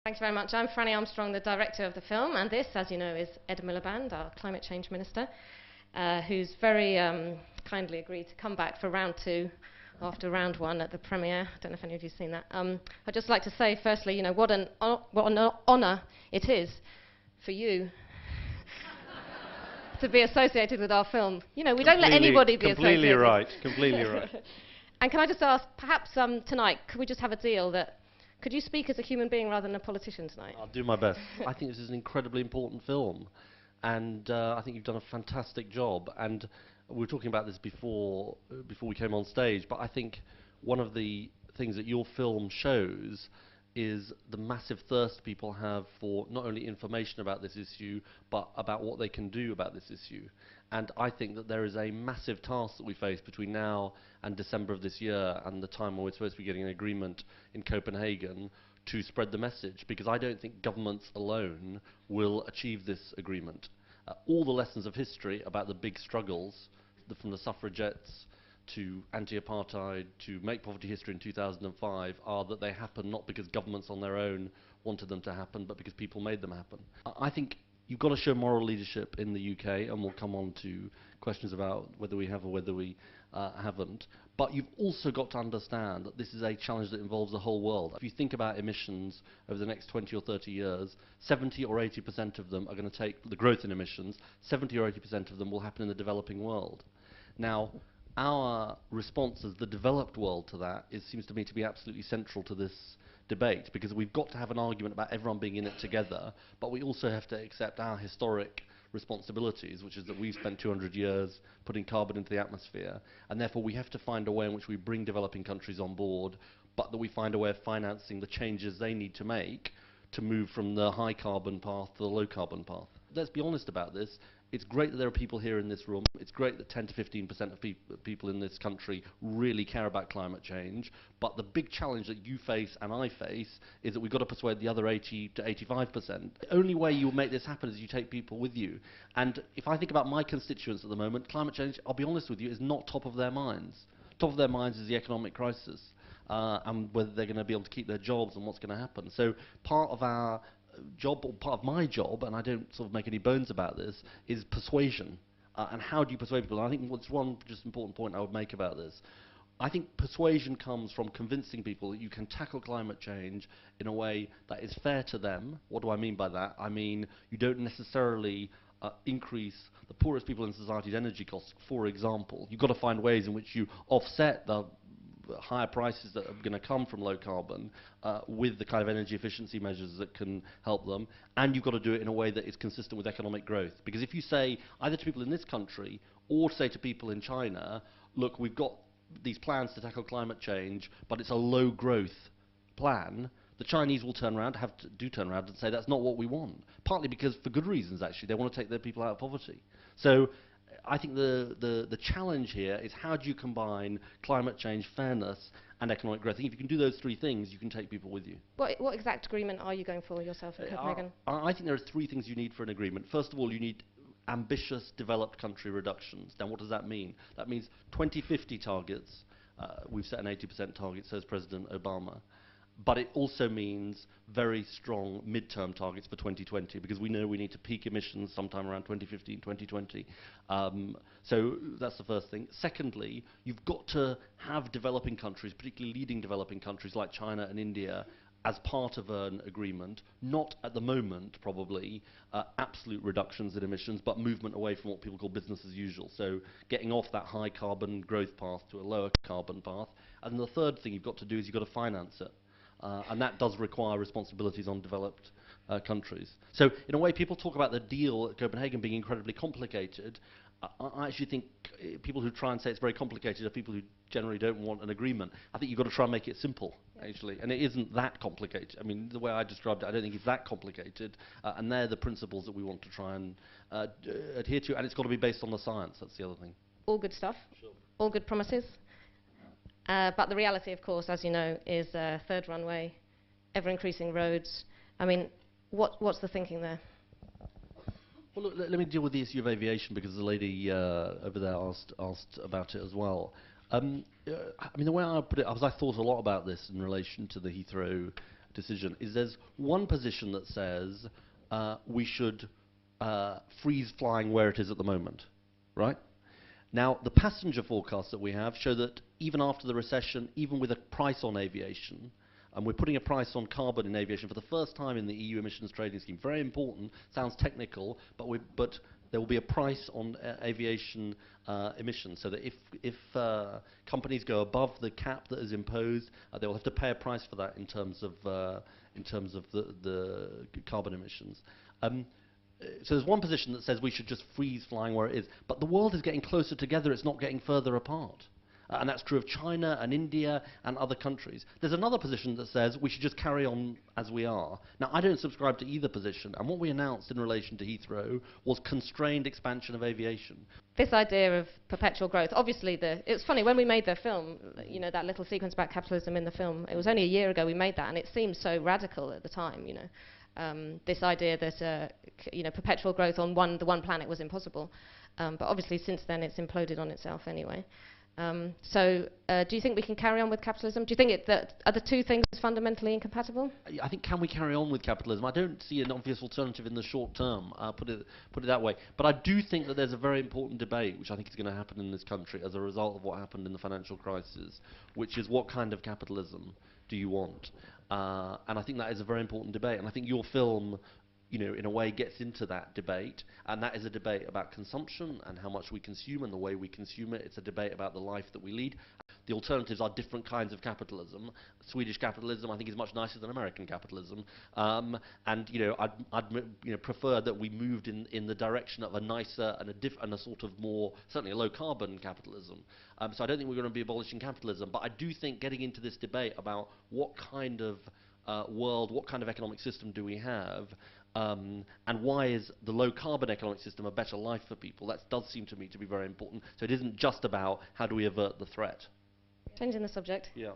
Thanks very much. I'm Franny Armstrong, the director of the film, and this, as you know, is Ed Miliband, our climate change minister, who's very kindly agreed to come back for round 2 after round 1 at the premiere. I don't know if any of you've seen that. I'd just like to say, firstly, you know, what an honour it is for you to be associated with our film. You know, we don't let anybody be associated. Completely right, completely right. And can I just ask, perhaps tonight, could we just have a deal that could you speak as a human being rather than a politician tonight? I'll do my best. I think this is an incredibly important film, and I think you've done a fantastic job. And we were talking about this before we came on stage, but I think one of the things that your film shows is the massive thirst people have for not only information about this issue, but about what they can do about this issue. And I think that there is a massive task that we face between now and December of this year and the time when we're supposed to be getting an agreement in Copenhagen to spread the message, because I don't think governments alone will achieve this agreement. All the lessons of history about the big struggles, from the suffragettes to anti-apartheid to make poverty history in 2005, are that they happen not because governments on their own wanted them to happen, but because people made them happen. I think you've got to show moral leadership in the UK, and we'll come on to questions about whether we have or whether we haven't. But you've also got to understand that this is a challenge that involves the whole world. If you think about emissions over the next 20 or 30 years, 70 or 80% of them are going to take the growth in emissions, 70 or 80% of them will happen in the developing world. Now, our response as the developed world to that seems to me to be absolutely central to this debate, because we've got to have an argument about everyone being in it together, but we also have to accept our historic responsibilities, which is that we've spent 200 years putting carbon into the atmosphere, and therefore we have to find a way in which we bring developing countries on board, but that we find a way of financing the changes they need to make to move from the high carbon path to the low carbon path. Let's be honest about this. It's great that there are people here in this room. It's great that 10 to 15% of people in this country really care about climate change. But the big challenge that you face and I face is that we've got to persuade the other 80 to 85%. The only way you'll make this happen is you take people with you. And if I think about my constituents at the moment, climate change, I'll be honest with you, is not top of their minds. Top of their minds is the economic crisis and whether they're going to be able to keep their jobs and what's going to happen. So part of our job, or part of my job, and I don't sort of make any bones about this, is persuasion. And how do you persuade people? And I think what's one just important point I would make about this. I think persuasion comes from convincing people that you can tackle climate change in a way that is fair to them. What do I mean by that? I mean, you don't necessarily increase the poorest people in society's energy costs, for example. You've got to find ways in which you offset the higher prices that are going to come from low carbon with the kind of energy efficiency measures that can help them, and you've got to do it in a way that is consistent with economic growth. Because if you say either to people in this country or say to people in China, look, we've got these plans to tackle climate change, but it's a low growth plan, the Chinese will turn around and say that's not what we want. Partly because, for good reasons actually, they want to take their people out of poverty. So I think the challenge here is how do you combine climate change, fairness, and economic growth. I think if you can do those three things, you can take people with you. What exact agreement are you going for yourself in Copenhagen? I think there are 3 things you need for an agreement. First of all, you need ambitious developed country reductions. Now, what does that mean? That means 2050 targets. We've set an 80% target, says President Obama. But it also means very strong midterm targets for 2020, because we know we need to peak emissions sometime around 2015, 2020. So that's the first thing. Secondly, you've got to have developing countries, particularly leading developing countries like China and India, as part of an agreement, not at the moment, probably, absolute reductions in emissions, but movement away from what people call business as usual. So getting off that high carbon growth path to a lower carbon path. And the third thing you've got to do is you've got to finance it. And that does require responsibilities on developed countries. So in a way, people talk about the deal at Copenhagen being incredibly complicated. I actually think people who try and say it's very complicated are people who generally don't want an agreement. I think you've got to try and make it simple, actually. And it isn't that complicated. I mean, the way I described it, I don't think it's that complicated. And they're the principles that we want to try and adhere to. And it's got to be based on the science. That's the other thing. All good stuff. Sure. All good promises. But the reality, of course, as you know, is third runway, ever-increasing roads. I mean, what's the thinking there? Well, look, let me deal with the issue of aviation, because the lady over there asked about it as well. I mean, the way I put it, I thought a lot about this in relation to the Heathrow decision is there's one position that says we should freeze flying where it is at the moment, right? Now, the passenger forecasts that we have show that even after the recession, even with a price on aviation, and we're putting a price on carbon in aviation for the first time in the EU emissions trading scheme. Very important, sounds technical, but there will be a price on aviation emissions, so that if companies go above the cap that is imposed, they will have to pay a price for that in terms of the carbon emissions. So there's one position that says we should just freeze flying where it is, but the world is getting closer together, it's not getting further apart. And that's true of China and India and other countries. There's another position that says we should just carry on as we are. Now, I don't subscribe to either position, and what we announced in relation to Heathrow was constrained expansion of aviation. This idea of perpetual growth, obviously it's funny, when we made the film, you know, that little sequence about capitalism in the film, it was only a year ago we made that, and it seemed so radical at the time, you know. This idea that you know, perpetual growth on the one planet was impossible. But obviously since then it's imploded on itself anyway. So do you think we can carry on with capitalism? Do you think are the two things fundamentally incompatible? I think, can we carry on with capitalism? I don't see an obvious alternative in the short term, put it that way. But I do think that there's a very important debate, which I think is going to happen in this country as a result of what happened in the financial crisis, which is what kind of capitalism do you want? And I think that is a very important debate. And I think your film, you know, in a way gets into that debate, and that is a debate about consumption and how much we consume and the way we consume it. It's a debate about the life that we lead. The alternatives are different kinds of capitalism. Swedish capitalism, I think, is much nicer than American capitalism, and you know, I'd prefer that we moved in the direction of a nicer and a sort of more, certainly a low carbon capitalism. So I don't think we're going to be abolishing capitalism, but I do think getting into this debate about what kind of world, what kind of economic system do we have, and why is the low-carbon economic system a better life for people? That does seem to me to be very important. So it isn't just about how do we avert the threat. Changing the subject. Yeah.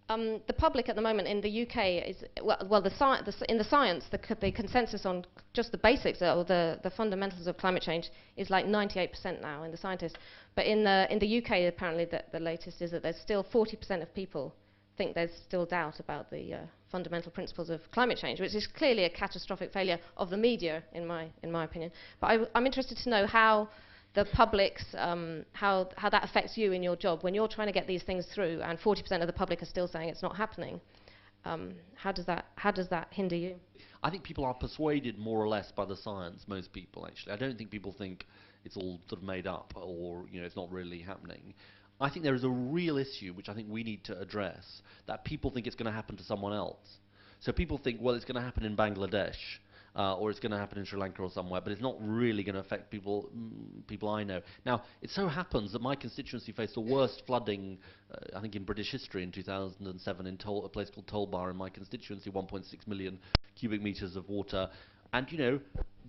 The public at the moment in the UK is, in the science, the consensus on just the basics or the fundamentals of climate change is like 98% now in the scientists. But in the UK, apparently the latest is that there's still 40% of people think there's still doubt about the fundamental principles of climate change, which is clearly a catastrophic failure of the media, in my opinion. But I'm interested to know how the public's, how that affects you in your job when you're trying to get these things through, and 40% of the public are still saying it's not happening. How does that hinder you? I think people are persuaded more or less by the science. Most people, actually. I don't think people think it's all sort of made up or, you know, it's not really happening. I think there is a real issue which I think we need to address, that people think it's going to happen to someone else. So people think, well, it's going to happen in Bangladesh, or it's going to happen in Sri Lanka or somewhere, but it's not really going to affect people I know. Now, it so happens that my constituency faced the worst flooding, I think, in British history in 2007 in a place called Tolbar in my constituency, 1.6 million cubic meters of water. And, you know,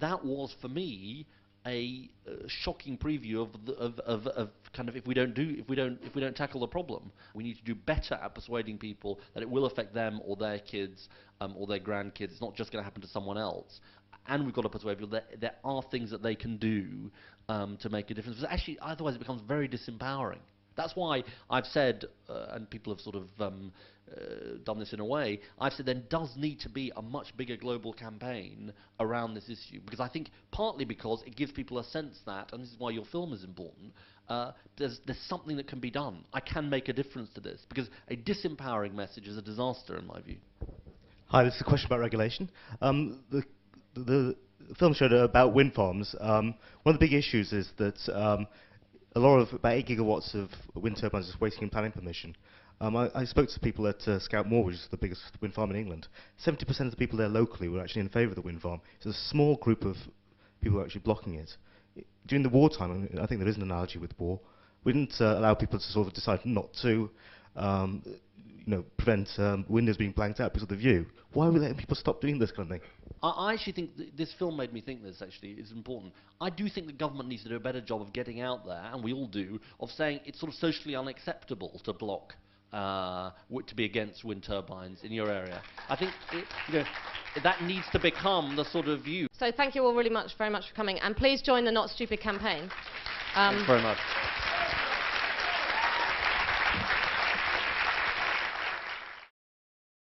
that was, for me, a shocking preview of kind of if we don't tackle the problem. We need to do better at persuading people that it will affect them or their kids or their grandkids. It's not just going to happen to someone else. And we've got to persuade people that there are things that they can do to make a difference. Because actually, otherwise it becomes very disempowering. That's why I've said, and people have sort of done this in a way, I've said there does need to be a much bigger global campaign around this issue, because I think partly because it gives people a sense that, and this is why your film is important, there's something that can be done. I can make a difference to this, because a disempowering message is a disaster in my view. Hi, this is a question about regulation. The film showed about wind farms. One of the big issues is that about 8 gigawatts of wind turbines is waiting in planning permission. I spoke to people at Scout Moor, which is the biggest wind farm in England. 70% of the people there locally were actually in favour of the wind farm. So there's a small group of people who are actually blocking it. During the wartime, I think there is an analogy with war, we didn't allow people to sort of decide not to prevent windows being blanked out because of the view. Why are we letting people stop doing this kind of thing? I actually think this film made me think this actually is important. I do think the government needs to do a better job of getting out there, and we all do, of saying it's sort of socially unacceptable to block, to be against wind turbines in your area. I think that needs to become the sort of view. So thank you all very much for coming, and please join the Not Stupid campaign. Thanks very much.